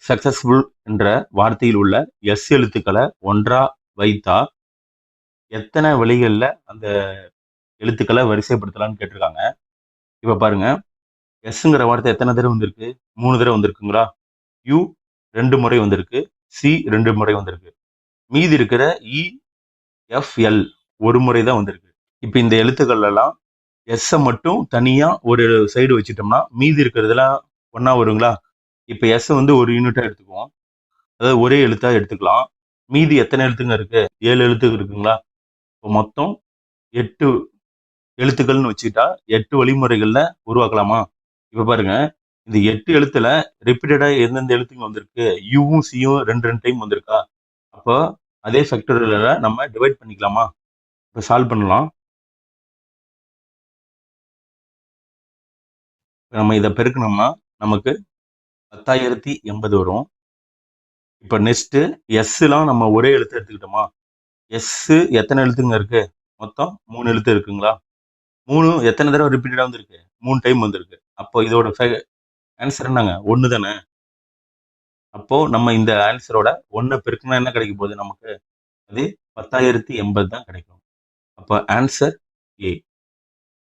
Successful என்ற வார்த்தையில் உள்ள எஸ் எழுத்துக்களை ஒன்றா வைத்தா எத்தனை வழிகளில் அந்த எழுத்துக்களை வரிசைப்படுத்தலாம்னு கேட்டிருக்காங்க. இப்போ பாருங்க, எஸ்ங்கிற வார்த்தை எத்தனை தடவை வந்திருக்கு? 3 தடவை வந்திருக்குங்களா? யூ 2 முறை வந்திருக்கு, சி 2 முறை வந்திருக்கு. மீதி இருக்கிற இ, எஃப், எல் ஒரு முறை தான் வந்திருக்கு. இப்போ இந்த எழுத்துக்கள் எல்லாம் எஸ்ஸை மட்டும் தனியா ஒரு சைடு வச்சுட்டோம்னா மீதி இருக்கிறதுலாம் ஒன்னா வருங்களா? இப்போ எஸ் வந்து ஒரு யூனிட்டா எடுத்துக்குவோம், அதாவது ஒரே எழுத்தா எடுத்துக்கலாம். மீதி எத்தனை எழுத்துங்க இருக்கு? 7 எழுத்துக்கு இருக்குங்களா? இப்போ மொத்தம் 8 எழுத்துக்கள்னு வச்சுக்கிட்டா 8 வழிமுறைகள்ல உருவாக்கலாமா? இப்ப பாருங்க, இந்த 8 எழுத்துல ரிப்பீட்டடா எந்தெந்த எழுத்துங்க வந்திருக்கு? யூவும் சியும் 2 டைம் வந்திருக்கா? அப்போ அதே ஃபேக்டோரியல நம்ம டிவைட் பண்ணிக்கலாமா? இப்போ சால்வ் பண்ணலாம். நம்ம இதை பெருக்கணும்னா நமக்கு 10,080 வரும். இப்போ நெக்ஸ்ட் எஸ்லாம் நம்ம ஒரே எழுத்து எடுத்துக்கிட்டோமா? எஸ் எத்தனை எழுத்துங்க இருக்கு? மொத்தம் 3 எழுத்து இருக்குங்களா? 3 எத்தனை தடவை ரிப்பீட்டடா வந்திருக்கு? 3 டைம் வந்திருக்கு. அப்போ இதோட ஆன்சர் என்னங்க? 1 தானே? அப்போ நம்ம இந்த ஆன்சரோட 1 பெருக்குனா என்ன கிடைக்க போகுது நமக்கு? அது 10,080 தான் கிடைக்கும். அப்போ ஆன்சர் ஏ.